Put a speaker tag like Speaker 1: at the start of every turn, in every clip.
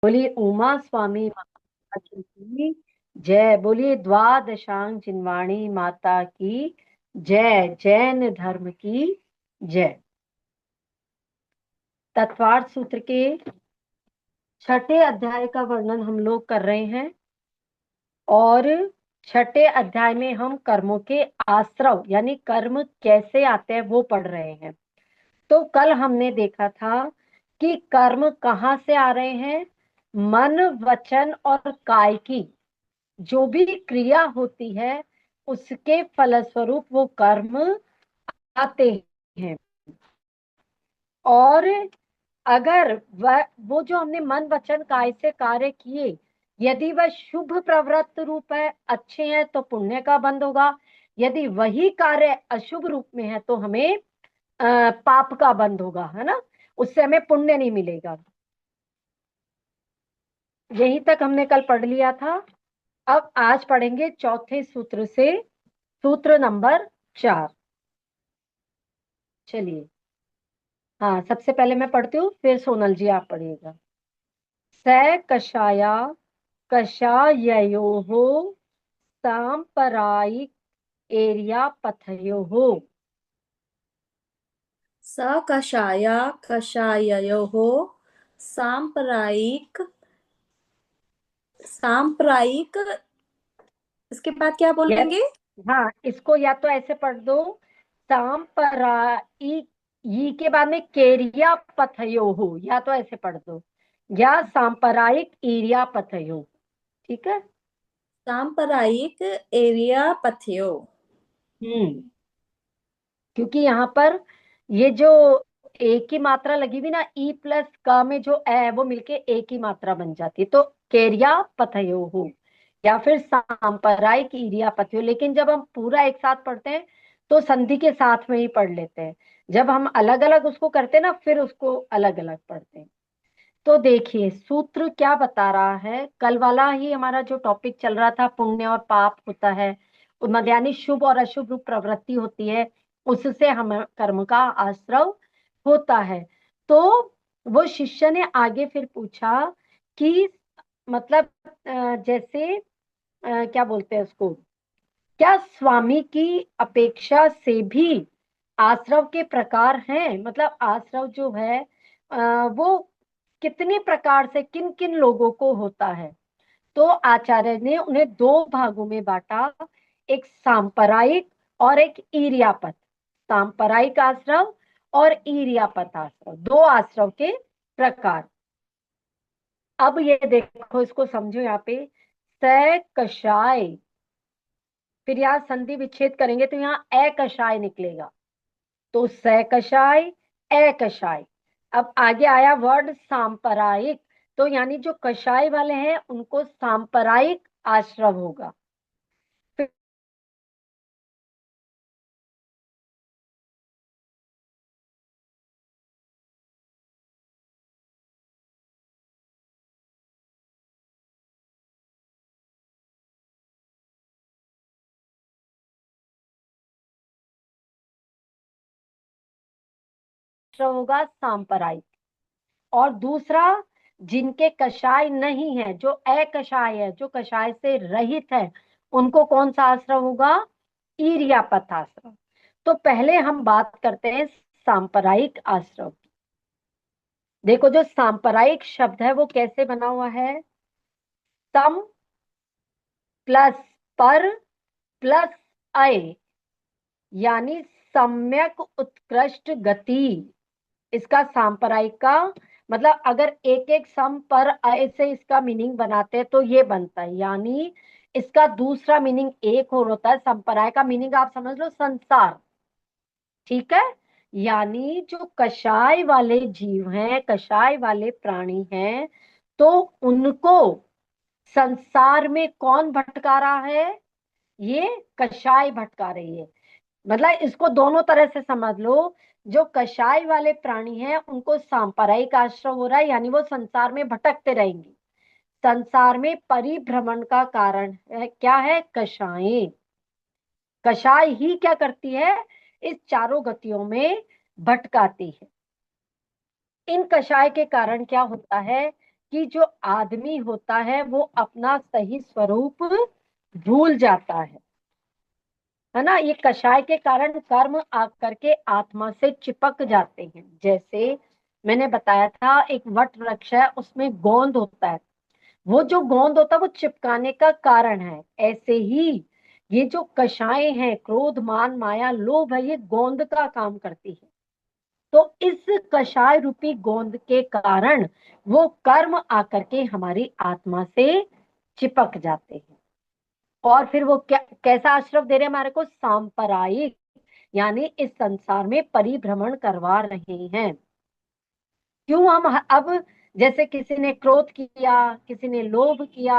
Speaker 1: बोलिए उमा स्वामी माता की जय। बोलिए द्वादशांग चिन्वाणी माता की जय। जैन धर्म की जय। तत्वार्थ सूत्र के छठे अध्याय का वर्णन हम लोग कर रहे हैं और छठे अध्याय में हम कर्मों के आश्रव यानी कर्म कैसे आते हैं वो पढ़ रहे हैं। तो कल हमने देखा था कि कर्म कहाँ से आ रहे हैं। मन वचन और काय की जो भी क्रिया होती है उसके फलस्वरूप वो कर्म आते हैं। और अगर वो जो हमने मन वचन काय से कार्य किए यदि वह शुभ प्रवृत्त रूप है, अच्छे हैं, तो पुण्य का बंध होगा। यदि वही कार्य अशुभ रूप में है तो हमें पाप का बंध होगा, है ना। उससे हमें पुण्य नहीं मिलेगा। यहीं तक हमने कल पढ़ लिया था। अब आज पढ़ेंगे चौथे सूत्र से, सूत्र नंबर 4। चलिए, हाँ, सबसे पहले मैं पढ़ती हूँ, फिर सोनल जी आप पढ़िएगा। स कषाया कषाययोः सांप्रदायिक एरिया पथयोः।
Speaker 2: सकषाया कषाययोः सांप्रदायिक सांप्रदायिक। इसके बाद क्या
Speaker 1: या
Speaker 2: बोलेंगे?
Speaker 1: हाँ, इसको या तो ऐसे पढ़ दो, सांप्रदायिक, ई के बाद में केरिया पथयोः, या तो ऐसे पढ़ दो, या सांप्रदायिक एरिया पथयोः। ठीक है।
Speaker 2: सांप्रदायिक एरिया पथयो।
Speaker 1: हम्म। क्योंकि यहाँ पर ये जो एक की मात्रा लगी हुई ना, ई प्लस का में जो ए है वो मिलके एक की मात्रा बन जाती है, तो केरिया पथयो हो या फिर सांप्रदायिक ईरिया पथयो। लेकिन जब हम पूरा एक साथ पढ़ते हैं तो संधि के साथ में ही पढ़ लेते हैं। जब हम अलग अलग उसको करते हैं ना, फिर उसको अलग अलग पढ़ते हैं। तो देखिए सूत्र क्या बता रहा है। कल वाला ही हमारा जो टॉपिक चल रहा था, पुण्य और पाप होता है, यानी शुभ और अशुभ रूप प्रवृत्ति होती है, उससे हम कर्म का आश्रव होता है। तो वो शिष्य ने आगे फिर पूछा कि मतलब जैसे क्या बोलते हैं उसको, क्या स्वामी की अपेक्षा से भी आश्रव के प्रकार हैं। मतलब आश्रव जो है वो कितने प्रकार से किन किन लोगों को होता है। तो आचार्य ने उन्हें दो भागों में बांटा, एक सांप्रदायिक और एक ईर्यापत। सांप्रदायिक आश्रव और ईर्यापत आश्रव, दो आश्रव के प्रकार। अब ये देखो, इसको समझो। यहाँ पे स कषाय, फिर यहाँ संधि विच्छेद करेंगे तो यहाँ ए कषाय निकलेगा, तो स कषाय ए कषाय। अब आगे आया वर्ड सांप्रदायिक, तो यानी जो कषाय वाले हैं उनको सांप्रदायिक आश्रव होगा। फिर आश्रव होगा सांप्रदायिक। और दूसरा, जिनके कषाय नहीं है, जो अकषाय है, जो कषाय से रहित है, उनको कौन सा आश्रव होगा? ईर्यापत आश्रव। तो पहले हम बात करते हैं सांप्रदायिक आश्रव की। देखो जो सांप्रदायिक शब्द है वो कैसे बना हुआ है? सम प्लस पर प्लस अय, यानी सम्यक उत्कृष्ट गति। इसका सांप्रदायिक का मतलब अगर एक एक सम पर अय से इसका मीनिंग बनाते हैं तो ये बनता है, यानी इसका दूसरा मीनिंग एक और होता है। संप्रदाय का मीनिंग आप समझ लो संसार। ठीक है। यानी जो कषाय वाले जीव हैं, कषाय वाले प्राणी हैं, तो उनको संसार में कौन भटका रहा है? ये कषाय भटका रही है। मतलब इसको दोनों तरह से समझ लो। जो कषाय वाले प्राणी हैं उनको सांप्रदायिक आश्रय हो रहा है, यानी वो संसार में भटकते रहेंगे। संसार में परिभ्रमण का कारण है क्या है? कषाय। कषाय ही क्या करती है? इस चारों गतियों में भटकाती है। इन कषाय के कारण क्या होता है कि जो आदमी होता है वो अपना सही स्वरूप भूल जाता है ना। ये कषाय के कारण कर्म आकर के आत्मा से चिपक जाते हैं। जैसे मैंने बताया था, एक वट वृक्ष है, उसमें गोंद होता है, वो जो गोंद होता है वो चिपकाने का कारण है। ऐसे ही ये जो कषाएं हैं, क्रोध मान माया लोभ है, ये गोंद का काम करती है। तो इस कषाय रूपी गोंद के कारण वो कर्म आकर के हमारी आत्मा से चिपक जाते हैं। और फिर वो क्या, कैसा आश्रव दे रहे हैं हमारे को? सांप्रदायिक, यानी इस संसार में परिभ्रमण करवा रहे हैं। क्यों हम अब, जैसे किसी ने क्रोध किया, किसी ने लोभ किया,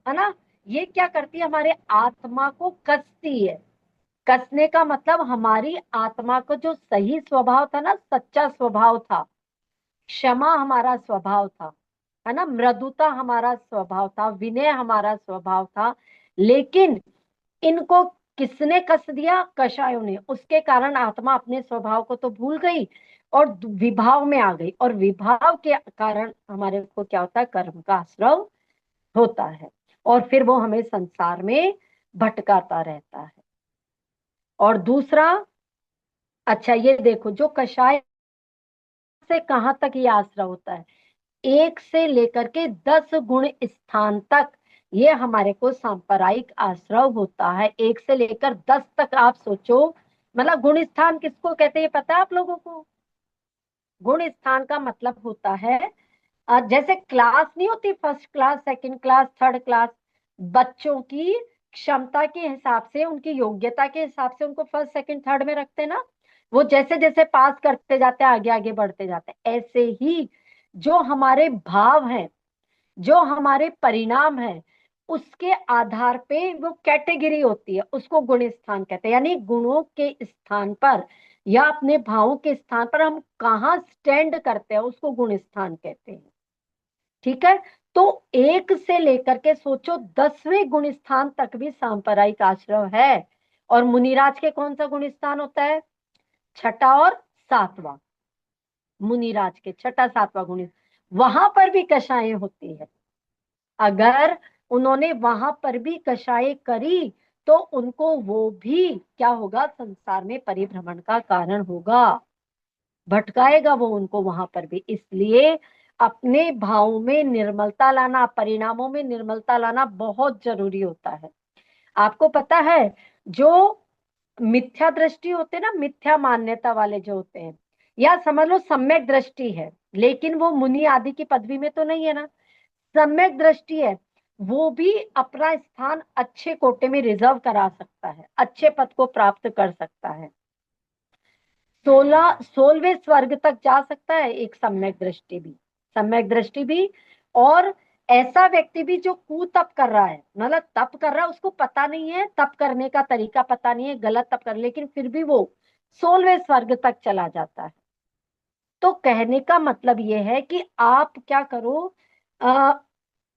Speaker 1: है ना, ये क्या करती है? हमारे आत्मा को कसती है। कसने का मतलब हमारी आत्मा को जो सही स्वभाव था ना, सच्चा स्वभाव था, क्षमा हमारा स्वभाव था, है ना, मृदुता हमारा स्वभाव था, विनय हमारा स्वभाव था, लेकिन इनको किसने कस दिया? कषायों ने। उसके कारण आत्मा अपने स्वभाव को तो भूल गई और विभाव में आ गई, और विभाव के कारण हमारे को क्या होता है? कर्म का आश्रव होता है, और फिर वो हमें संसार में भटकाता रहता है। और दूसरा, अच्छा ये देखो, जो कषाय से कहां तक ये आश्रव होता है? 1 से लेकर के 10 गुण स्थान तक ये हमारे को सांप्रदायिक आश्रव होता है। 1 से लेकर 10 तक आप सोचो, मतलब गुण स्थान किसको कहते हैं पता है आप लोगों को? गुण स्थान का मतलब होता है, जैसे क्लास नहीं होती, first class, second class, third class, बच्चों की क्षमता के हिसाब से, उनकी योग्यता के हिसाब से उनको फर्स्ट सेकंड थर्ड में रखते हैं ना। वो जैसे जैसे पास करते जाते हैं, आगे आगे बढ़ते जाते हैं, ऐसे ही जो हमारे भाव हैं, जो हमारे परिणाम है, उसके आधार पे वो कैटेगरी होती है, उसको गुण स्थान कहते हैं। यानी गुणों के स्थान पर या अपने भावों के स्थान पर हम कहाँ स्टैंड करते हैं, उसको गुण स्थान कहते हैं। ठीक है। तो 1 से लेकर के सोचो 10वें गुण स्थान तक भी सांप्रदायिक आश्रव है। और मुनिराज के कौन सा गुण स्थान होता है? छठा और सातवां। मुनिराज के छठा सातवां गुण, वहां पर भी कषाएं होती है। अगर उन्होंने वहां पर भी कषाय करी तो उनको वो भी क्या होगा? संसार में परिभ्रमण का कारण होगा, भटकाएगा वो उनको वहां पर भी। इसलिए अपने भाव में निर्मलता लाना, परिणामों में निर्मलता लाना बहुत जरूरी होता है। आपको पता है, जो मिथ्या दृष्टि होते हैं ना, मिथ्या मान्यता वाले जो होते हैं, या समझ लो सम्यक दृष्टि है, लेकिन वो मुनि आदि की पदवी में तो नहीं है ना, सम्यक दृष्टि है, वो भी अपना स्थान अच्छे कोटे में रिजर्व करा सकता है, अच्छे पद को प्राप्त कर सकता है, 16वें स्वर्ग तक जा सकता है एक सम्यक दृष्टि भी। सम्यक दृष्टि भी, और ऐसा व्यक्ति भी जो कुतप कर रहा है, मतलब तप कर रहा है, उसको पता नहीं है, तप करने का तरीका पता नहीं है, गलत तप कर, लेकिन फिर भी वो 16वें स्वर्ग तक चला जाता है। तो कहने का मतलब ये है कि आप क्या करो,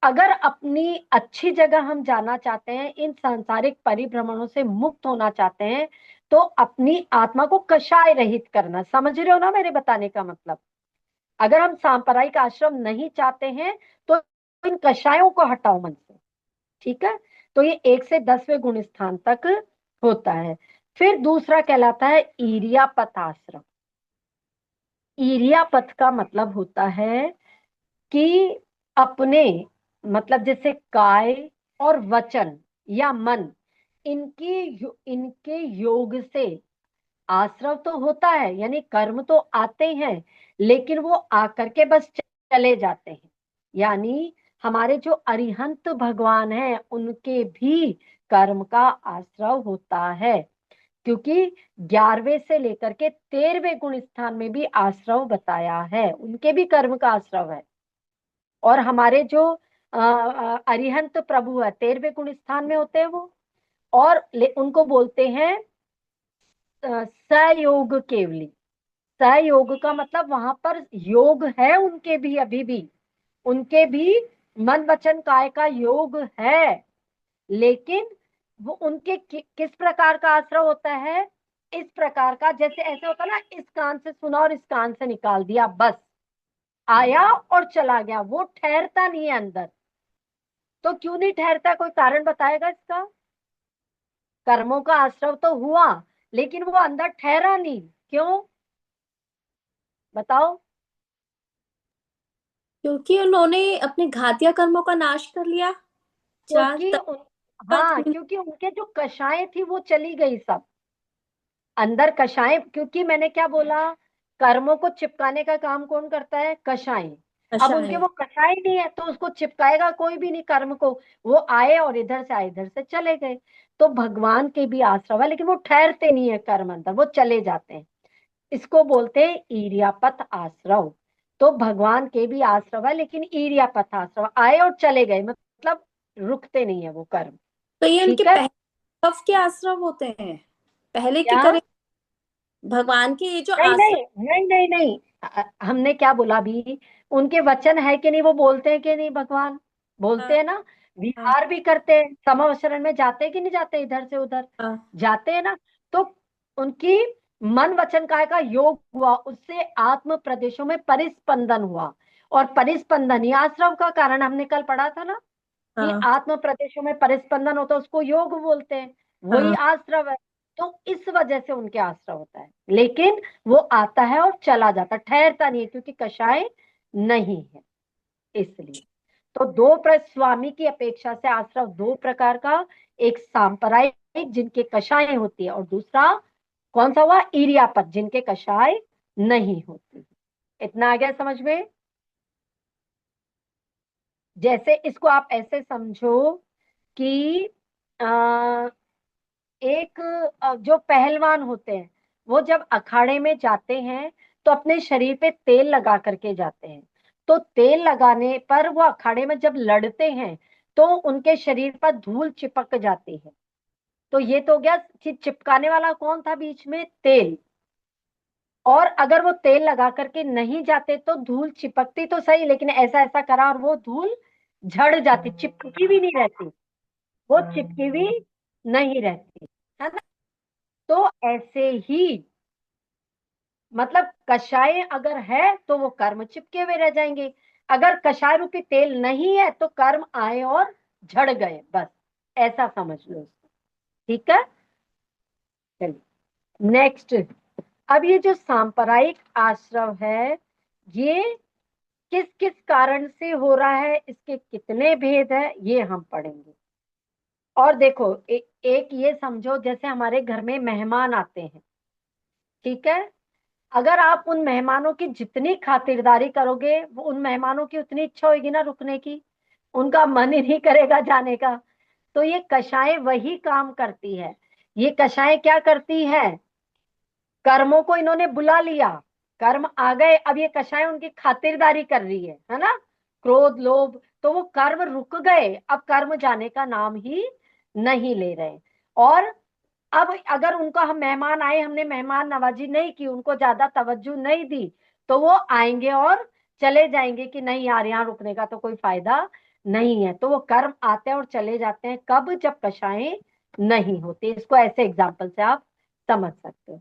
Speaker 1: अगर अपनी अच्छी जगह हम जाना चाहते हैं, इन सांसारिक परिभ्रमणों से मुक्त होना चाहते हैं, तो अपनी आत्मा को कषाय रहित करना, समझ रहे हो ना मेरे बताने का मतलब? अगर हम सांप्रदायिक आश्रम नहीं चाहते हैं तो इन कषायों को हटाओ मन से। ठीक है। तो ये 1 से 10वें गुण स्थान तक होता है। फिर दूसरा कहलाता है ईरियापथ आश्रम। ईरियापथ का मतलब होता है कि अपने, मतलब जैसे काय और वचन या मन, इनके योग से आश्रव तो होता है, यानी कर्म तो आते हैं, लेकिन वो आकर के बस चले जाते हैं। यानी हमारे जो अरिहंत भगवान हैं उनके भी कर्म का आश्रव होता है, क्योंकि 11वें से लेकर के 13वें गुण स्थान में भी आश्रव बताया है, उनके भी कर्म का आश्रव है। और हमारे जो अरिहंत प्रभु है 13वें गुण स्थान में होते हैं वो, और उनको बोलते हैं सयोग केवली। सहयोग का मतलब वहां पर योग है उनके भी, अभी भी उनके भी मन वचन काय का योग है, लेकिन वो उनके किस प्रकार का आश्रय होता है? इस प्रकार का, जैसे ऐसे होता है ना, इस कान से सुना और इस कान से निकाल दिया बस, आया और चला गया, वो ठहरता नहीं है अंदर। तो क्यों नहीं ठहरता, कोई कारण बताएगा इसका? कर्मों का आश्रव तो हुआ, लेकिन वो अंदर ठहरा नहीं, क्यों? बताओ।
Speaker 2: क्योंकि उन्होंने अपने घातिया कर्मों का नाश कर लिया। चार
Speaker 1: क्योंकि
Speaker 2: पद
Speaker 1: हाँ, क्योंकि उनके जो कषाएं थी वो चली गई सब अंदर, कषाएं। क्योंकि मैंने क्या बोला, कर्मों को चिपकाने का काम कौन करता है? कषाएं। अब
Speaker 2: नशा
Speaker 1: उनके
Speaker 2: है।
Speaker 1: वो कषाय नहीं है, तो उसको चिपकाएगा कोई भी नहीं कर्म को। वो आए और इधर से आए, इधर से चले गए। तो भगवान के भी आश्रव है, लेकिन वो ठहरते नहीं है कर्म अंदर, वो चले जाते हैं। इसको बोलते हैं ईर्यापथ आश्रव। तो भगवान के भी आश्रव है, लेकिन ईर्यापथ आश्रव, आए और चले गए, मतलब रुकते नहीं है वो कर्म।
Speaker 2: तो ये उनके
Speaker 1: ठीक है।
Speaker 2: पहले कब के आश्रम होते हैं? पहले के
Speaker 1: क्या?
Speaker 2: करे भगवान के ये जो
Speaker 1: नहीं
Speaker 2: आश्रम।
Speaker 1: नहीं नहीं नहीं नहीं, हमने क्या बोला अभी? उनके वचन है कि नहीं, वो बोलते हैं कि नहीं? भगवान बोलते
Speaker 2: हाँ,
Speaker 1: हैं ना,
Speaker 2: हाँ,
Speaker 1: विहार भी करते हैं, समावचरण में जाते हैं कि नहीं जाते, इधर से उधर
Speaker 2: हाँ,
Speaker 1: जाते हैं ना। तो उनकी मन वचन काय का योग हुआ, उससे आत्म प्रदेशों में परिस्पंदन हुआ। और परिस्पंदन ही आश्रव का कारण, हमने कल पढ़ा था ना, कि
Speaker 2: हाँ,
Speaker 1: आत्म प्रदेशों में परिस्पंदन होता है, उसको योग बोलते हैं। वही
Speaker 2: हाँ।
Speaker 1: आश्रव है। तो इस वजह से उनके आश्रव होता है, लेकिन वो आता है और चला जाता है, ठहरता नहीं है, क्योंकि कषाय नहीं है, इसलिए। तो स्वामी की अपेक्षा से आश्रव दो प्रकार का, एक सांप्रदायिक जिनके कषाय होती है, और दूसरा कौन सा हुआ? इरियापत, जिनके कषाय नहीं होती। इतना आ गया समझ में? जैसे इसको आप ऐसे समझो कि एक जो पहलवान होते हैं, वो जब अखाड़े में जाते हैं तो अपने शरीर पे तेल लगा करके जाते हैं। तो तेल लगाने पर वो अखाड़े में जब लड़ते हैं, तो उनके शरीर पर धूल चिपक जाती है। तो ये तो हो गया कि चिपकाने वाला कौन था बीच में? तेल। और अगर वो तेल लगा करके नहीं जाते तो धूल चिपकती तो सही, लेकिन ऐसा ऐसा करा और वो धूल झड़ जाती, चिपकी भी नहीं रहती, वो चिपकी भी नहीं रहती, है ना? तो ऐसे ही, मतलब कषाय अगर है तो वो कर्म चिपके हुए रह जाएंगे, अगर कषाय रूपी तेल नहीं है तो कर्म आए और झड़ गए, बस ऐसा समझ लो उसको। ठीक है, चलिए नेक्स्ट। अब ये जो सांप्रदायिक आश्रव है, ये किस किस कारण से हो रहा है, इसके कितने भेद है, ये हम पढ़ेंगे। और देखो, एक ये समझो, जैसे हमारे घर में मेहमान आते हैं, ठीक है? अगर आप उन मेहमानों की जितनी खातिरदारी करोगे, वो उन मेहमानों की उतनी इच्छा होगी ना रुकने की, उनका मन ही नहीं करेगा जाने का। तो ये कषाय वही काम करती है। ये कषाय क्या करती है? कर्मों को इन्होंने बुला लिया, कर्म आ गए, अब ये कषाय उनकी खातिरदारी कर रही है ना? क्रोध लोभ, तो वो कर्म रुक गए, अब कर्म जाने का नाम ही नहीं ले रहे। और अब अगर उनका हम मेहमान आए, हमने मेहमान नवाजी नहीं की, उनको ज्यादा तवज्जो नहीं दी, तो वो आएंगे और चले जाएंगे कि नहीं यार, यहाँ रुकने का तो कोई फायदा नहीं है। तो वो कर्म आते हैं और चले जाते हैं, कब? जब कषाएं नहीं होती। इसको ऐसे एग्जाम्पल से आप समझ सकते हो।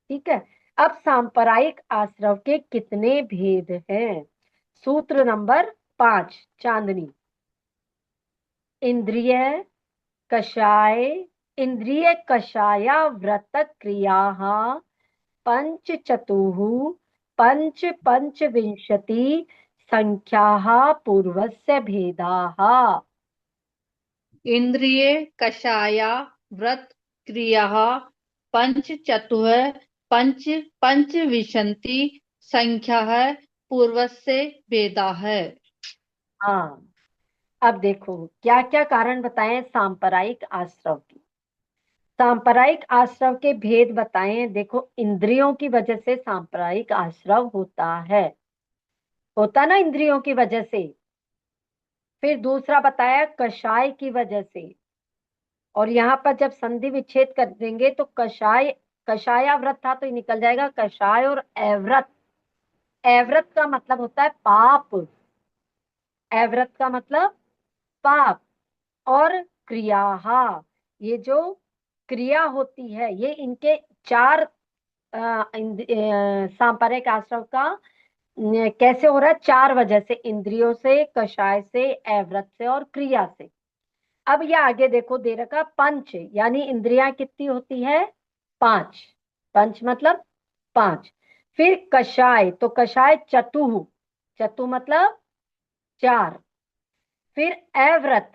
Speaker 1: ठीक है। अब सांप्रदायिक आश्रव के कितने भेद हैं? सूत्र नंबर 5, चांदनी। इंद्रिय कषाय, इंद्रिय कषाया व्रत क्रिया पंच चतुः पंच पंचविंशति संख्या पूर्वस्य भेदाः।
Speaker 3: इंद्रिये कषाया व्रत क्रियाः पंच चतुः पंच पंचविंशति संख्याः पूर्वस्य भेदाः।
Speaker 1: हाँ, अब देखो क्या क्या कारण बताएं सांप्रदायिक आश्रव की। सांप्रदायिक आश्रव के भेद बताएं। देखो, इंद्रियों की वजह से सांप्रदायिक आश्रव होता ना, इंद्रियों की वजह से। फिर दूसरा बताया कषाय की वजह से। और यहाँ पर जब संधि विच्छेद कर देंगे तो कषाय, कषायाव्रत था तो ये निकल जाएगा कषाय और अव्रत। अव्रत का मतलब होता है पाप, अव्रत का मतलब पाप। और क्रिया, ये जो क्रिया होती है, ये इनके चार सांप्रदायिक आश्रम का कैसे हो रहा है? 4 वजह से, इंद्रियों से, कषाय से, अव्रत से और क्रिया से। अब ये आगे देखो, दे रखा पंच, यानी इंद्रियां कितनी होती है? 5। पंच मतलब 5। फिर कषाय, तो कषाय चतुः, चतु मतलब 4। फिर अव्रत,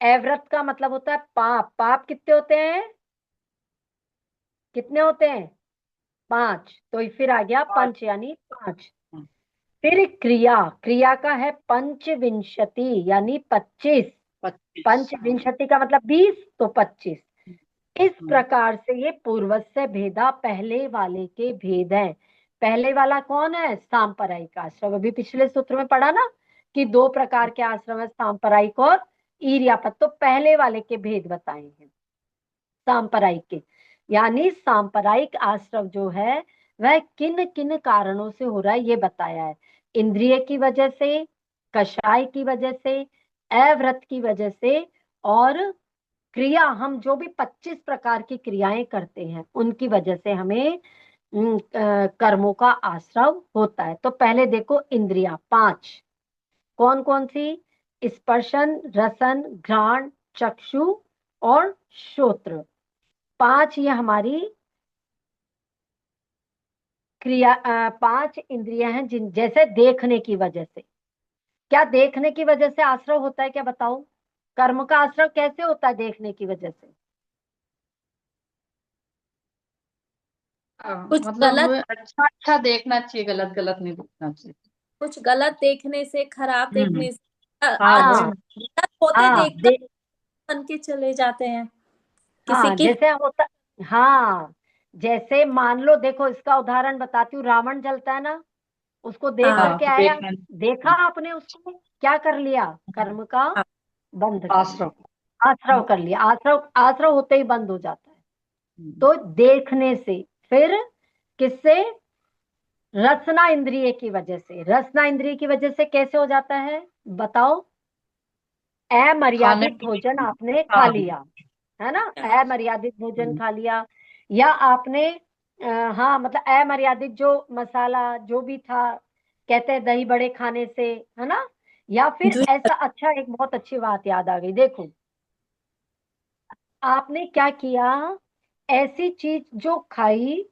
Speaker 1: अव्रत का मतलब होता है पाप, पाप कितने होते हैं? कितने होते हैं? 5। तो फिर आ गया
Speaker 3: पाँच।
Speaker 1: पंच यानी 5। फिर क्रिया, क्रिया का है पंचविंशति यानी 25।
Speaker 3: 25।
Speaker 1: पंचविंशति का मतलब 20, तो 25। इस प्रकार से ये पूर्वज से भेदा पहले वाले के भेद हैं। पहले वाला कौन है? सांप्रदायिक आश्रम। अभी पिछले सूत्र में पढ़ा ना कि 2 प्रकार के आश्रम है, सांप्रदायिक और ईर्यापत। तो पहले वाले के भेद बताए हैं सांप्रदायिक के। यानी सांप्रदायिक आश्रम जो है वह किन किन कारणों से हो रहा है ये बताया है। इंद्रिय की वजह से, कषाय की वजह से, अव्रत की वजह से, और क्रिया, हम जो भी 25 प्रकार की क्रियाएं करते हैं उनकी वजह से हमें कर्मों का आश्रव होता है। तो पहले देखो, इंद्रियां 5 कौन कौन सी? स्पर्शन, रसन, घ्राण, चक्षु और श्रोत्र। 5 ये हमारी क्रिया, 5 इंद्रियां हैं जिन, जैसे देखने की वजह से। क्या देखने की वजह से आश्रव होता है? क्या बताओ, कर्म का आश्रव कैसे होता है देखने की वजह से?
Speaker 2: कुछ
Speaker 3: मतलब
Speaker 2: गलत
Speaker 3: अच्छा अच्छा देखना चाहिए, गलत गलत नहीं देखना चाहिए।
Speaker 2: कुछ गलत देखने से, खराब
Speaker 3: हम्म।
Speaker 2: देखने से,
Speaker 3: हाँ
Speaker 2: अच्छा
Speaker 3: वही।
Speaker 1: हाँ
Speaker 2: गलत होते
Speaker 1: हाँ
Speaker 2: देखकर बन के चले जाते हैं किसी
Speaker 1: हाँ
Speaker 2: की।
Speaker 1: जैसे होता, हाँ जैसे मान लो, देखो इसका उदाहरण बताती हूँ। रावण जलता है ना, उसको देख
Speaker 2: हाँ
Speaker 1: करके
Speaker 3: हाँ
Speaker 1: आया,
Speaker 3: देखना।
Speaker 1: देखा आपने उसको, क्या कर लिया? कर्म का
Speaker 2: हाँ
Speaker 1: बंध कर
Speaker 3: आश्रम।
Speaker 1: लिया, आश्रव कर लिया। आश्रव, आश्रव होते ही बंद हो जाता है। तो देखने से। फिर किससे? रसना इंद्रिय की वजह से। रसना इंद्रिय की वजह से कैसे हो जाता है बताओ?
Speaker 3: खाने
Speaker 1: अमर्यादित
Speaker 3: पीने।
Speaker 1: भोजन आपने खा
Speaker 3: हाँ।
Speaker 1: लिया, है ना?
Speaker 2: हाँ
Speaker 1: अमर्यादित भोजन
Speaker 3: हम्म।
Speaker 1: खा लिया, या आपने हाँ मतलब अमर्यादित जो मसाला जो भी था, कहते हैं दही बड़े खाने से, है ना? या फिर
Speaker 2: द्वि-
Speaker 1: ऐसा, अच्छा एक बहुत अच्छी बात याद आ गई, देखो आपने क्या किया, ऐसी चीज जो खाई,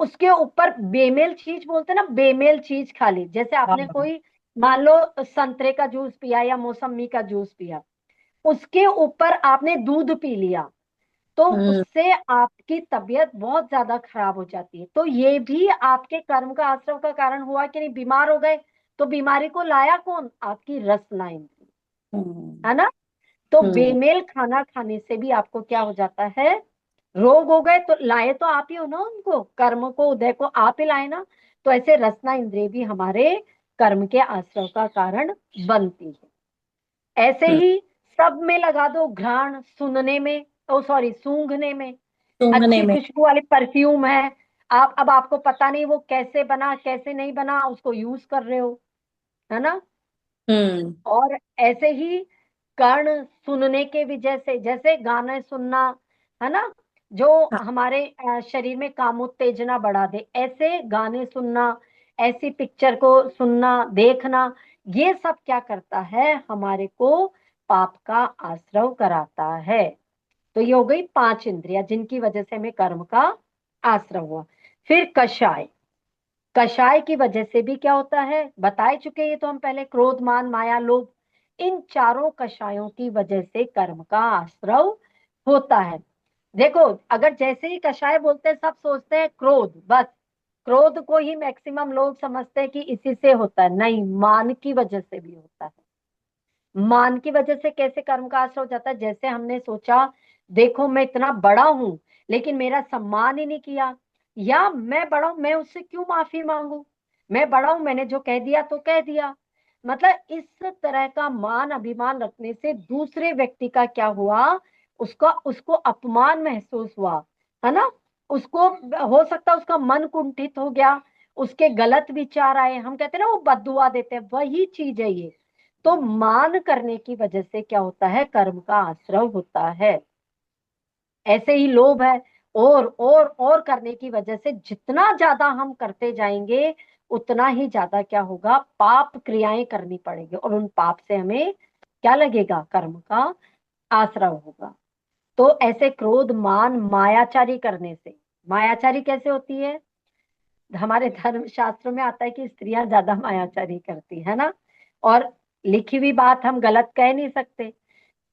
Speaker 1: उसके ऊपर बेमेल चीज, बोलते हैं ना, बेमेल चीज खा ली। जैसे आपने
Speaker 3: हाँ।
Speaker 1: कोई, मान लो संतरे का जूस पिया या मौसमी का जूस पिया, उसके ऊपर आपने दूध पी लिया, तो
Speaker 2: हम्म
Speaker 1: उससे आपकी तबीयत बहुत ज्यादा खराब हो जाती है। तो ये भी आपके कर्म का आश्रव का कारण हुआ कि नहीं? बीमार हो गए, तो बीमारी को लाया कौन? आपकी रसना इंद्रिय,
Speaker 2: हम्म
Speaker 1: है ना? तो
Speaker 2: हम्म
Speaker 1: बेमेल खाना खाने से भी आपको क्या हो जाता है? रोग हो गए। तो लाए तो आप ही हो ना उनको, कर्म को, उदय को आप ही लाए ना। तो ऐसे रसना इंद्रिय भी हमारे कर्म के आश्रव का कारण बनती है। ऐसे
Speaker 2: हम्म।
Speaker 1: ही सब में लगा दो, घ्राण, सुनने में, ओ सॉरी सूंघने में।
Speaker 2: सूंघने
Speaker 1: अच्छी
Speaker 2: में।
Speaker 1: खुशबू वाली परफ्यूम है, आप, अब आपको पता नहीं वो कैसे बना कैसे नहीं बना, उसको यूज कर रहे हो, है ना?
Speaker 2: हम्म
Speaker 1: और ऐसे ही कर्ण, सुनने के वजह से, जैसे गाने सुनना, है ना, जो
Speaker 2: हाँ
Speaker 1: हमारे शरीर में कामोत्तेजना बढ़ा दे, ऐसे गाने सुनना, ऐसी पिक्चर को सुनना देखना, ये सब क्या करता है? हमारे को पाप का आश्रव कराता है। तो ये हो गई 5 इंद्रियां जिनकी वजह से हमें कर्म का आश्रव हुआ। फिर कषाय, कषाय की वजह से भी क्या होता है बताए चुके, ये तो हम पहले, क्रोध, मान, माया, लोभ, इन चारों कषायों की वजह से कर्म का आश्रव होता है। देखो, अगर जैसे ही कषाय बोलते हैं सब सोचते हैं क्रोध, बस क्रोध को ही मैक्सिमम लोग समझते हैं कि इसी से होता है। नहीं, मान की वजह से भी होता है। मान की वजह से कैसे कर्म का आश्रय हो जाता है? जैसे हमने सोचा, देखो मैं इतना बड़ा हूं लेकिन मेरा सम्मान ही नहीं किया, या मैं बड़ा हूं, मैं उससे क्यों माफी मांगू, मैं बड़ा हूं, मैंने जो कह दिया तो कह दिया। मतलब इस तरह का मान अभिमान रखने से दूसरे व्यक्ति का क्या हुआ? उसका, उसको अपमान महसूस हुआ, है ना? उसको, हो सकता है उसका मन कुंठित हो गया, उसके गलत विचार आए, हम कहते हैं ना वो बददुआ देते हैं, वही चीज है ये। तो मान करने की वजह से क्या होता है? कर्म का आश्रव होता है। ऐसे ही लोभ है, और करने की वजह से जितना ज्यादा हम करते जाएंगे उतना ही ज्यादा क्या होगा, पाप क्रियाएं करनी पड़ेगी, और उन पाप से हमें क्या लगेगा, कर्म का आश्रव होगा। तो ऐसे क्रोध मान मायाचारी करने से, मायाचारी कैसे होती है, हमारे धर्म शास्त्रों में आता है कि स्त्रियां ज्यादा मायाचारी करती है ना, और लिखी हुई बात हम गलत कह नहीं सकते,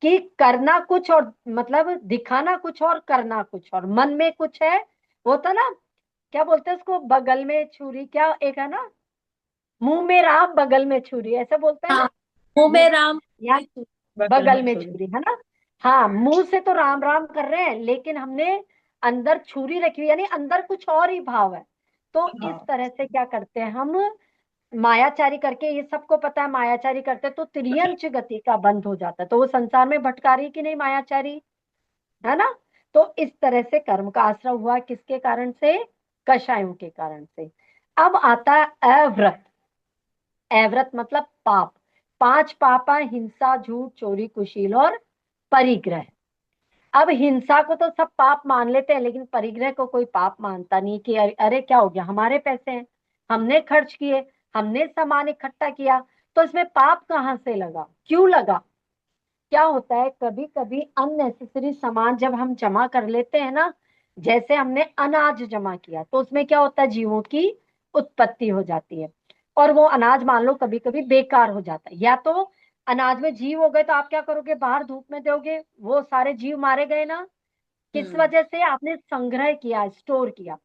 Speaker 1: कि करना कुछ और, मतलब दिखाना कुछ और करना कुछ और, मन में कुछ है, वो तो ना, क्या बोलते हैं उसको, बगल में छुरी, क्या एक है ना, मुंह में राम बगल में छुरी, ऐसा बोलते हैं
Speaker 2: हाँ,
Speaker 1: ना।
Speaker 2: मुंह में
Speaker 1: मुंह,
Speaker 2: राम
Speaker 1: या
Speaker 3: बगल
Speaker 1: बगल
Speaker 3: में
Speaker 1: में
Speaker 3: छुरी।
Speaker 1: छुरी, है ना। हाँ, मुंह से तो राम राम कर रहे हैं, लेकिन हमने अंदर छुरी रखी हुई, यानी अंदर कुछ और ही भाव है। तो इस
Speaker 3: हाँ।
Speaker 1: तरह से क्या करते हैं हम, मायाचारी करके, ये सबको पता है मायाचारी करते हैं तो त्रियंच गति का बंध हो जाता है, तो वो संसार में भटका रही कि नहीं मायाचारी, है ना। तो इस तरह से कर्म का आश्रय हुआ, किसके कारण से, कषायों के कारण से। अब आता है अव्रत। अव्रत मतलब पाप। पांच पापा, हिंसा, झूठ, चोरी, कुशील और परिग्रह। अब हिंसा को तो सब पाप मान लेते हैं, लेकिन परिग्रह को कोई पाप मानता नहीं, कि अरे अरे क्या हो गया, हमारे पैसे हैं, हमने खर्च किए, हमने सामान इकट्ठा किया, तो इसमें पाप कहाँ से लगा, क्यों लगा। क्या होता है, कभी कभी अननेसेसरी सामान जब हम जमा कर लेते हैं ना, जैसे हमने अनाज जमा किया, तो उसमें क्या होता है, जीवों की उत्पत्ति हो जाती है, और वो अनाज मान लो कभी कभी बेकार हो जाता है, या तो अनाज में जीव हो गए तो आप क्या करोगे, बाहर धूप में दोगे, वो सारे जीव मारे गए ना, किस
Speaker 2: हम्म।
Speaker 1: वजह से, आपने संग्रह किया, स्टोर किया।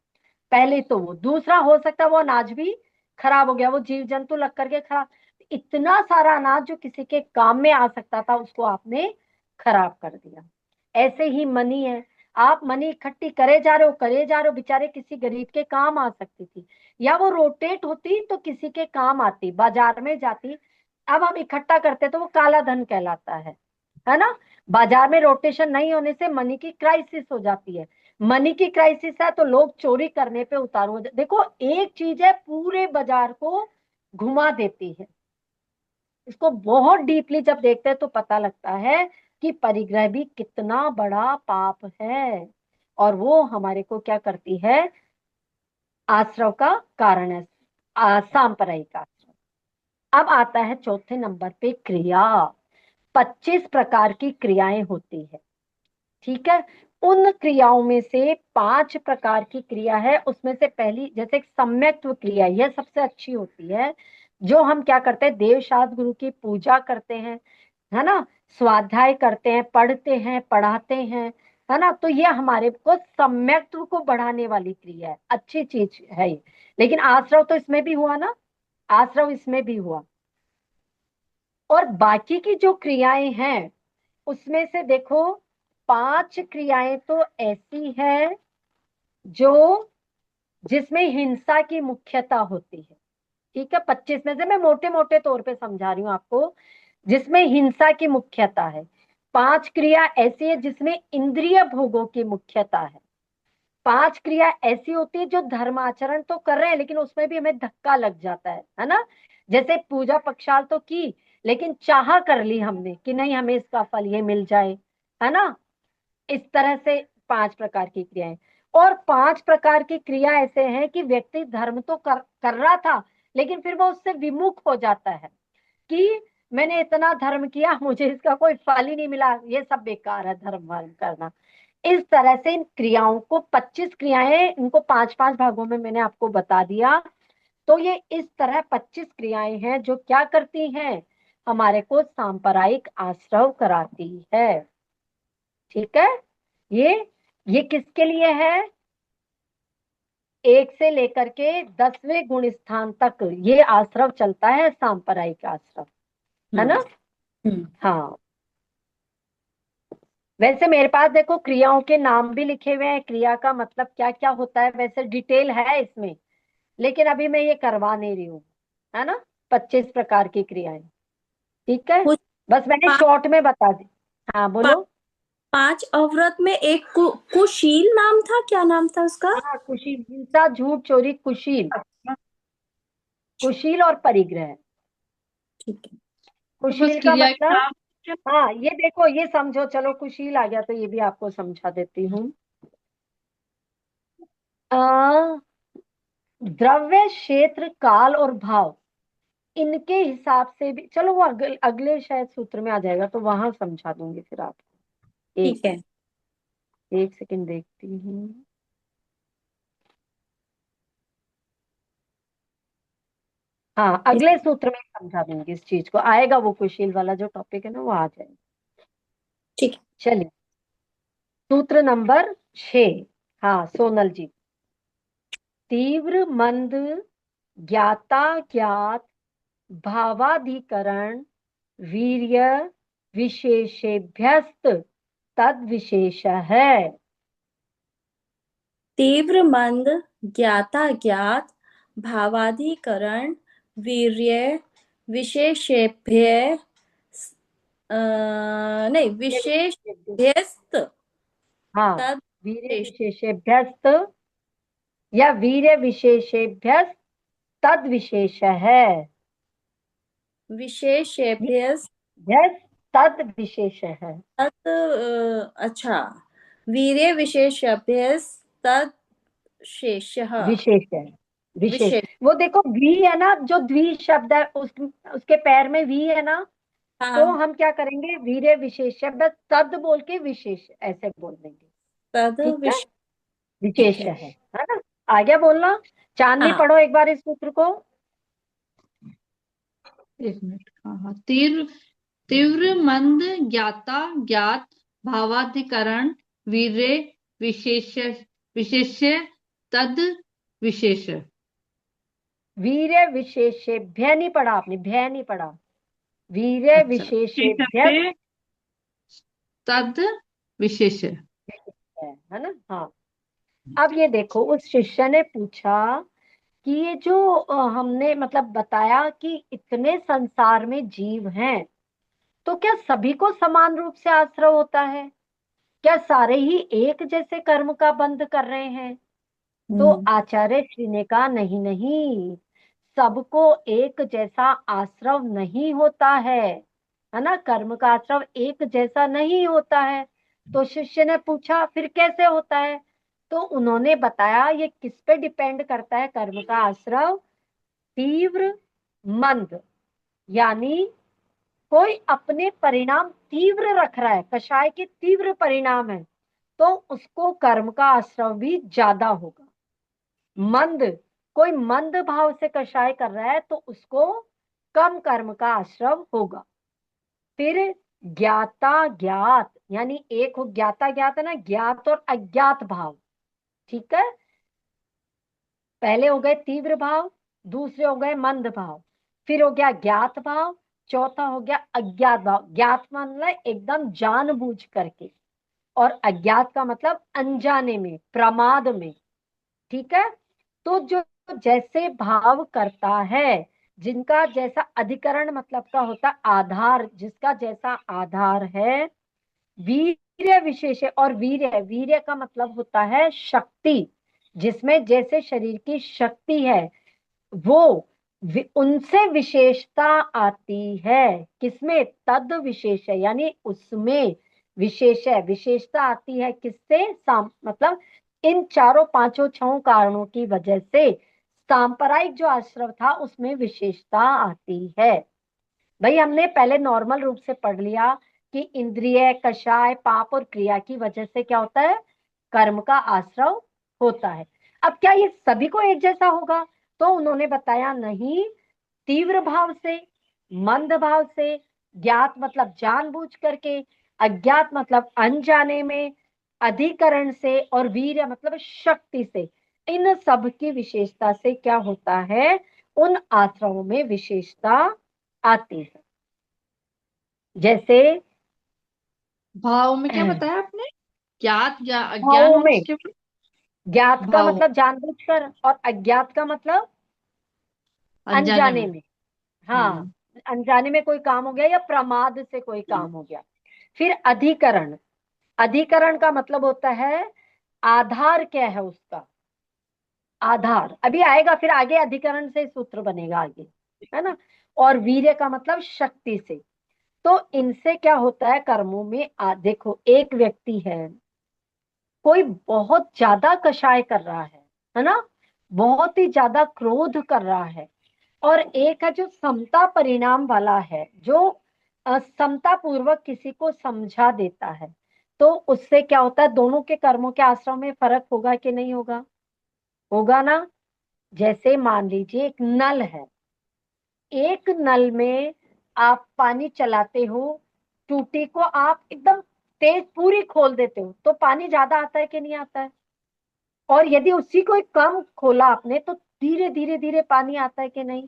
Speaker 1: पहले तो वो, दूसरा हो सकता है वो अनाज भी खराब हो गया, वो जीव जंतु लग करके खराब, इतना सारा अनाज जो किसी के काम में आ सकता था उसको आपने खराब कर दिया। ऐसे ही मनी है, आप मनी इकट्ठी करे जा रहे हो, करे जा रहे हो, बेचारे किसी गरीब के काम आ सकती थी, या वो रोटेट होती तो किसी के काम आती, बाजार में जाती। अब हम इकट्ठा करते तो वो काला धन कहलाता है ना। बाजार में रोटेशन नहीं होने से मनी की क्राइसिस हो जाती है। मनी की क्राइसिस है तो लोग चोरी करने पे उतारू हो देखो, एक चीज है पूरे बाजार को घुमा देती है। इसको बहुत डीपली जब देखते हैं तो पता लगता है कि परिग्रह भी कितना बड़ा पाप है, और वो हमारे को क्या करती है, आश्रव का कारण है, सांप्रदायिक आश्रव। अब आता है चौथे नंबर पे क्रिया। 25 प्रकार की क्रियाएं होती है, ठीक है। उन क्रियाओं में से 5 प्रकार की क्रिया है, उसमें से पहली जैसे सम्यक्त्व क्रिया, यह सबसे अच्छी होती है। जो हम क्या करते हैं, देव शास्त्र गुरु की पूजा करते हैं, है ना, स्वाध्याय करते हैं, पढ़ते हैं, पढ़ाते हैं, है ना, तो ये हमारे को सम्यक्त्व को बढ़ाने वाली क्रिया है, अच्छी चीज है ये। लेकिन आश्रव तो इसमें भी हुआ ना, आश्रव इसमें भी हुआ। और बाकी की जो क्रियाएं हैं उसमें से देखो, 5 क्रियाएं तो ऐसी है जो, जिसमें हिंसा की मुख्यता होती है, ठीक है। 25 में से मैं मोटे मोटे तौर पे समझा रही हूँ आपको, जिसमें हिंसा की मुख्यता है। 5 क्रिया ऐसी है जिसमें इंद्रिय भोगों की मुख्यता है। 5 क्रिया ऐसी होती है जो धर्माचरण तो कर रहे हैं, लेकिन उसमें भी हमें धक्का लग जाता है ना। जैसे पूजा पक्षाल तो की, लेकिन चाह कर ली हमने कि नहीं हमें इसका फल ये मिल जाए, है ना। इस तरह से 5 प्रकार की क्रियाएं। और 5 प्रकार की क्रिया ऐसे हैं कि व्यक्ति धर्म तो कर रहा था, लेकिन फिर वो उससे विमुख हो जाता है, कि मैंने इतना धर्म किया, मुझे इसका कोई फल ही नहीं मिला, ये सब बेकार है धर्म वर्म करना। इस तरह से इन क्रियाओं को, 25 क्रियाएं, इनको 5-5 भागों में मैंने आपको बता दिया। तो ये इस तरह 25 क्रियाएं हैं जो क्या करती हैं, हमारे को सांप्रदायिक आश्रव कराती है, ठीक है। ये ये किसके लिए है, 1 से लेकर के 10वें गुण स्थान तक ये आश्रव चलता है, सांप्रदायिक आश्रव, है
Speaker 2: हम्म।
Speaker 1: ना।
Speaker 2: हम्म।
Speaker 1: हाँ, वैसे मेरे पास देखो क्रियाओं के नाम भी लिखे हुए हैं, क्रिया का मतलब क्या क्या होता है, वैसे डिटेल है इसमें, लेकिन अभी मैं ये करवा नहीं रही हूँ, है ना। 25 प्रकार की क्रियाएं, ठीक है।
Speaker 2: कुछ
Speaker 1: बस मैंने
Speaker 2: पा,
Speaker 1: शॉर्ट में बता दी। हाँ
Speaker 2: पा,
Speaker 1: बोलो।
Speaker 2: 5 अवरत में एक कुशील नाम था, क्या नाम था उसका?
Speaker 1: हाँ, कुशील, हिंसा, झूठ, चोरी, कुशील,
Speaker 3: अच्छा।
Speaker 1: कुशील और परिग्रह।
Speaker 2: ठीक है।
Speaker 3: तो बस
Speaker 1: कुशील का
Speaker 3: क्रिया के
Speaker 1: मतलब,
Speaker 3: नाम।
Speaker 1: हाँ ये देखो, ये समझो, चलो कुशील आ गया तो ये भी आपको समझा देती हूँ। आ, द्रव्य, क्षेत्र, काल और भाव, इनके हिसाब से भी, चलो वो अगले शायद सूत्र में आ जाएगा तो वहां समझा दूंगी फिर आपको। एक
Speaker 2: ठीक है।
Speaker 1: एक सेकंड देखती हूँ। हाँ, अगले सूत्र में समझा दूंगी इस चीज को, आएगा वो कुशील वाला जो टॉपिक है ना, वो आ जाएगा।
Speaker 2: ठीक है।
Speaker 1: चलिए, सूत्र नंबर 6। हाँ सोनल जी। तीव्र मंद ज्ञाता ज्ञात भावाधिकरण वीर्य विशेषेभ्यस्त तद विशेष है।
Speaker 2: तीव्र मंद ज्ञाता ज्ञात भावाधिकरण वीर्य विशेषेभ्य नहीं विशेषभ्यस्त
Speaker 1: हाँ,
Speaker 2: तद
Speaker 1: वीर्य
Speaker 2: विशेष
Speaker 1: विशेषेभ्यस्त या वीर्य विशेषेभ्यस्त तद विशेष है।
Speaker 2: विशेषेभ्यस्त
Speaker 1: यस, तद विशेष है।
Speaker 2: तत् अच्छा, वीर्य विशेषेभ्यस्त तद शेषः
Speaker 1: विशेष है, विशेष।
Speaker 2: विशेष।
Speaker 1: वो देखो वी है ना, जो द्वि शब्द है उसके पैर में वी है ना, तो
Speaker 2: हाँ,
Speaker 1: हम क्या करेंगे, वीर्य विशेष शब्द तद बोल के विशेष ऐसे बोल देंगे।
Speaker 2: तद
Speaker 1: ठीक है,
Speaker 2: विशेष। ठीक
Speaker 1: विशेष
Speaker 2: है।
Speaker 1: है ना। आगे बोलना, चांदनी
Speaker 2: हाँ,
Speaker 1: पढ़ो एक बार इस सूत्र को।
Speaker 3: एक मिनट। हाँ हाँ, तीव्र तीव्र मंद ज्ञाता ज्ञात भावाधिकरण वीर्य विशेष विशेष्य तद विशेष।
Speaker 1: वीर्य विशेषेभ्य नहीं पढ़ा आपने, भय नहीं पढ़ा, वीर्य
Speaker 3: अच्छा,
Speaker 1: विशेषेभ्य
Speaker 3: तद विशेष।
Speaker 1: है ना। हाँ, अब ये देखो, उस शिष्य ने पूछा कि ये जो हमने मतलब बताया कि इतने संसार में जीव हैं, तो क्या सभी को समान रूप से आश्रय होता है? क्या सारे ही एक जैसे कर्म का बंध कर रहे हैं? तो
Speaker 2: हम्म,
Speaker 1: आचार्य श्री ने कहा, नहीं नहीं, सबको एक जैसा आश्रव नहीं होता है ना, कर्म का आश्रव एक जैसा नहीं होता है। तो शिष्य ने पूछा फिर कैसे होता है? तो उन्होंने बताया ये किस पे डिपेंड करता है कर्म का आश्रव। तीव्र मंद, यानी कोई अपने परिणाम तीव्र रख रहा है, कषाय के तीव्र परिणाम है, तो उसको कर्म का आश्रव भी ज्यादा होगा। मंद, कोई मंद भाव से कषाय कर रहा है तो उसको कम कर्म का आश्रव होगा। फिर ज्ञाता ज्ञात, यानी एक हो ज्ञाता ज्ञात है ना, ज्ञात और अज्ञात भाव। ठीक है, पहले हो गए तीव्र भाव, दूसरे हो गए मंद भाव, फिर हो गया ज्ञात भाव, चौथा हो गया अज्ञात भाव। ज्ञात मतलब एकदम जानबूझ करके, और अज्ञात का मतलब अनजाने में, प्रमाद में। ठीक है, तो जो जैसे भाव करता है, जिनका जैसा अधिकरण मतलब का होता है आधार, जिसका जैसा आधार है, वीर्य विशेष है। और वीर्य, वीर्य का मतलब होता है शक्ति, जिसमें जैसे शरीर की शक्ति है, वो उनसे विशेषता आती है। किसमें? तद विशेष है, यानी उसमें विशेष है, विशेषता आती है किससे? मतलब इन चारों पांचों छह कारणों की वजह से सांप्रदायिक जो आश्रव था उसमें विशेषता आती है। भाई हमने पहले नॉर्मल रूप से पढ़ लिया कि इंद्रिय, कषाय, पाप और क्रिया की वजह से क्या होता है, कर्म का आश्रव होता है। अब क्या ये सभी को एक जैसा होगा? तो उन्होंने बताया नहीं, तीव्र भाव से, मंद भाव से, ज्ञात मतलब जानबूझ करके, अज्ञात मतलब अनजाने में, अधिकरण से, और वीर्य मतलब शक्ति से, इन सब की विशेषता से क्या होता है, उन आश्रमों में विशेषता आती है। जैसे
Speaker 3: भाव में क्या बताया आपने? ज्ञात या अज्ञान
Speaker 1: भावों
Speaker 3: और
Speaker 1: में,
Speaker 3: उसके बाद
Speaker 1: ज्ञात का
Speaker 3: भाव
Speaker 1: मतलब जानबूझकर और अज्ञात का मतलब
Speaker 3: अनजाने
Speaker 1: अनजाने
Speaker 3: में।
Speaker 1: में। हाँ, अनजाने में कोई काम हो गया या प्रमाद से कोई काम हो गया। फिर अधिकरण, अधिकरण का मतलब होता है आधार, क्या है उसका आधार, अभी आएगा फिर आगे, अधिकरण से सूत्र बनेगा आगे, है ना। और वीर्य का मतलब शक्ति से। तो इनसे क्या होता है कर्मों में, देखो एक व्यक्ति है, कोई बहुत ज्यादा कषाय कर रहा है ना, बहुत ही ज्यादा क्रोध कर रहा है, और एक है जो समता परिणाम वाला है, जो समता पूर्वक किसी को समझा देता है। तो उससे क्या होता है, दोनों के कर्मों के आश्रम में फर्क होगा कि नहीं होगा? होगा ना। जैसे मान लीजिए एक नल है, एक नल में आप पानी चलाते हो, टूटी को आप एकदम तेज पूरी खोल देते हो तो पानी ज्यादा आता है कि नहीं आता है? और यदि उसी को एक कम खोला आपने तो धीरे धीरे धीरे पानी आता है कि नहीं?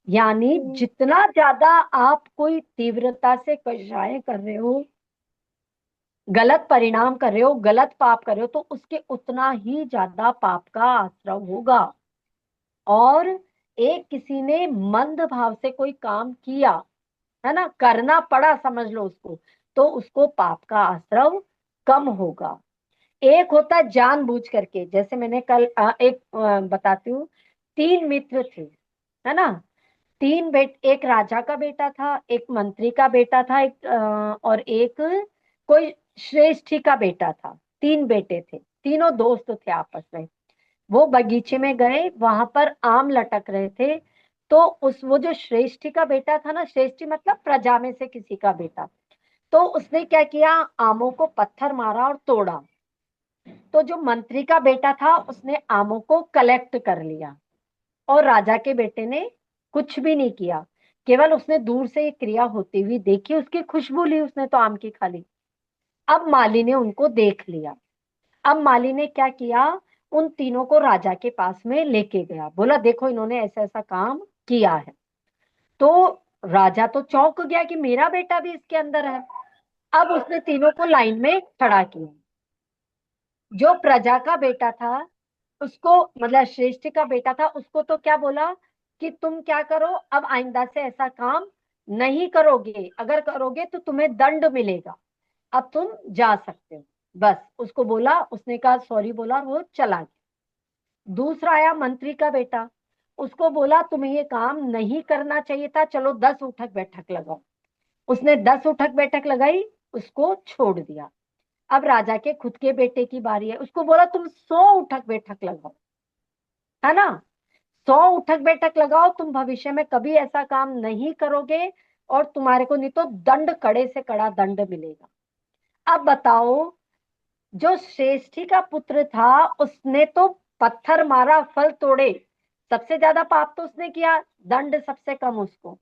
Speaker 1: यानी जितना ज्यादा आप कोई तीव्रता से कषाय कर रहे हो, गलत परिणाम कर रहे हो, गलत पाप कर रहे हो, तो उसके उतना ही ज्यादा पाप का आश्रय होगा। और एक किसी ने मंद भाव से कोई काम किया, है ना, करना पड़ा समझ लो उसको, तो उसको पाप का आश्रय कम होगा। एक होता है जानबूझ करके, जैसे मैंने कल बताती हूँ। तीन मित्र थे, है ना, एक राजा का बेटा था, एक मंत्री का बेटा था, और एक कोई श्रेष्ठी का बेटा था। तीन बेटे थे, तीनों दोस्त थे आपस में। वो बगीचे में गए, वहां पर आम लटक रहे थे। तो उस वो जो श्रेष्ठी का बेटा था ना, श्रेष्ठी मतलब प्रजा में से किसी का बेटा, तो उसने क्या किया, आमों को पत्थर मारा और तोड़ा। तो जो मंत्री का बेटा था उसने आमों को कलेक्ट कर लिया, और राजा के बेटे ने कुछ भी नहीं किया, केवल उसने दूर से ये क्रिया होती हुई देखी, उसकी खुशबू ली, उसने तो आम की खा ली। अब माली ने उनको देख लिया। अब माली ने क्या किया, उन तीनों को राजा के पास में लेके गया, बोला देखो इन्होंने ऐसा ऐसा काम किया है। तो राजा तो चौंक गया कि मेरा बेटा भी इसके अंदर है। अब उसने तीनों को लाइन में खड़ा किया। जो प्रजा का बेटा था उसको, मतलब श्रेष्ठ का बेटा था, उसको तो क्या बोला कि तुम क्या करो, अब आइंदा से ऐसा काम नहीं करोगे, अगर करोगे तो तुम्हें दंड मिलेगा, अब तुम जा सकते हो। बस उसको बोला, उसने कहा सॉरी बोला और वो चला गया। दूसरा आया मंत्री का बेटा, उसको बोला तुम्हें ये काम नहीं करना चाहिए था, चलो 10 उठक बैठक लगाओ। उसने 10 उठक बैठक लगाई, उसको छोड़ दिया। अब राजा के खुद के बेटे की बारी है, उसको बोला तुम 100 उठक बैठक लगाओ, है ना, 100 उठक बैठक लगाओ, तुम भविष्य में कभी ऐसा काम नहीं करोगे, और तुम्हारे को नहीं तो दंड, कड़े से कड़ा दंड मिलेगा। अब बताओ, जो श्रेष्ठी का पुत्र था उसने तो पत्थर मारा, फल तोड़े, सबसे ज्यादा पाप तो उसने किया, दंड सबसे कम उसको।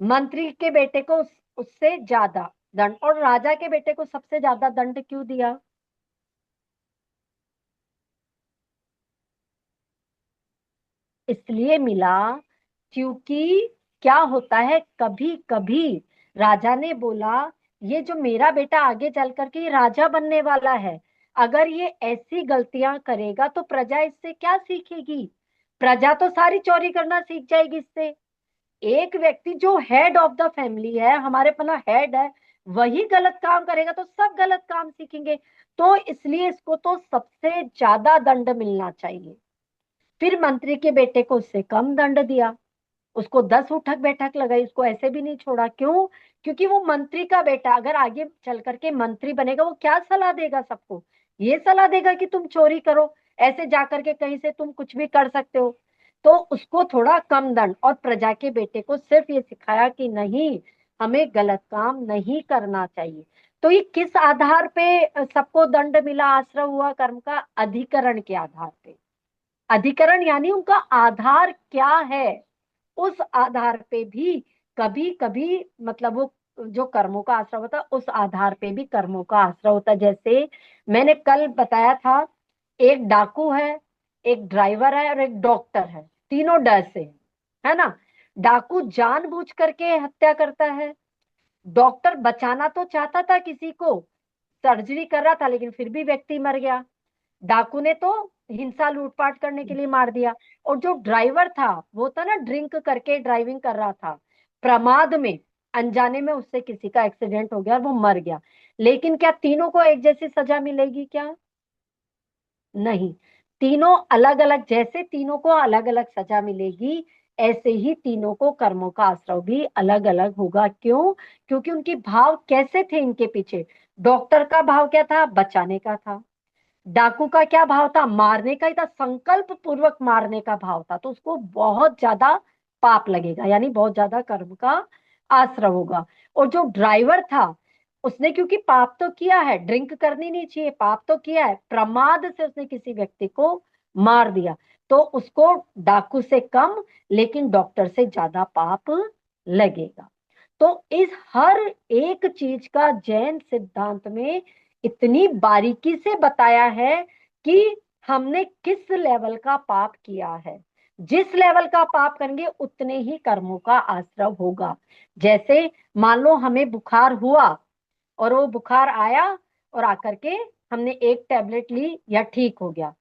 Speaker 1: मंत्री के बेटे को उससे ज्यादा दंड, और राजा के बेटे को सबसे ज्यादा दंड क्यों दिया? इसलिए मिला क्योंकि क्या होता है, कभी कभी राजा ने बोला ये जो मेरा बेटा आगे चल करके ये राजा बनने वाला है, अगर ये ऐसी गलतियां करेगा तो प्रजा इससे क्या सीखेगी? प्रजा तो सारी चोरी करना सीख जाएगी इससे। एक व्यक्ति जो हेड ऑफ द फैमिली है, हमारे पना हेड है, वही गलत काम करेगा तो सब गलत काम सीखेंगे। तो इसलिए इसको तो सबसे ज्यादा दंड मिलना चाहिए। फिर मंत्री के बेटे को उससे कम दंड दिया, उसको 10 उठक बैठक लगाई, उसको ऐसे भी नहीं छोड़ा। क्यों? क्योंकि वो मंत्री का बेटा अगर आगे चल करके मंत्री बनेगा, वो क्या सलाह देगा सबको? ये सलाह देगा कि तुम चोरी करो, ऐसे जा करके कहीं से तुम कुछ भी कर सकते हो। तो उसको थोड़ा कम दंड, और प्रजा के बेटे को सिर्फ ये सिखाया कि नहीं, हमें गलत काम नहीं करना चाहिए। तो ये किस आधार पे सबको दंड मिला, आश्रय हुआ कर्म का? अधिकरण के आधार पे। अधिकरण यानी उनका आधार क्या है, उस आधार पे भी कभी कभी, मतलब वो जो कर्मों का आश्रय होता है उस आधार पे भी कर्मों का आश्रय होता है। जैसे मैंने कल बताया था, एक डाकू है, एक ड्राइवर है और एक डॉक्टर है, तीनों डर से है ना। डाकू जानबूझ करके हत्या करता है, डॉक्टर बचाना तो चाहता था किसी को, सर्जरी कर रहा था, लेकिन फिर भी व्यक्ति मर गया। डाकू ने तो हिंसा लूटपाट करने के लिए मार दिया। और जो ड्राइवर था वो था ना, ड्रिंक करके ड्राइविंग कर रहा था, प्रमाद में, अनजाने में उससे किसी का एक्सीडेंट हो गया और वो मर गया। लेकिन क्या तीनों को एक जैसी सजा मिलेगी क्या? नहीं। तीनों अलग अलग, जैसे तीनों को अलग अलग सजा मिलेगी, ऐसे ही तीनों को कर्मों का आश्रय भी अलग अलग होगा। क्यों? क्योंकि उनके भाव कैसे थे इनके पीछे। डॉक्टर का भाव क्या था? बचाने का था। डाकू का क्या भाव था? मारने का ही था, संकल्प पूर्वक मारने का भाव था, तो उसको बहुत ज्यादा पाप लगेगा, यानी बहुत ज्यादा कर्म का आश्रय होगा। और जो ड्राइवर था, उसने क्योंकि पाप तो किया है, ड्रिंक करनी नहीं चाहिए, पाप तो किया है, प्रमाद से उसने किसी व्यक्ति को मार दिया, तो उसको डाकू से कम लेकिन डॉक्टर से ज्यादा पाप लगेगा। तो इस हर एक चीज का जैन सिद्धांत में इतनी बारीकी से बताया है कि हमने किस लेवल का पाप किया है। जिस लेवल का पाप करेंगे उतने ही कर्मों का आश्रय होगा। जैसे मान लो हमें बुखार हुआ और वो बुखार आया और आकर के हमने एक टेबलेट ली या ठीक हो गया,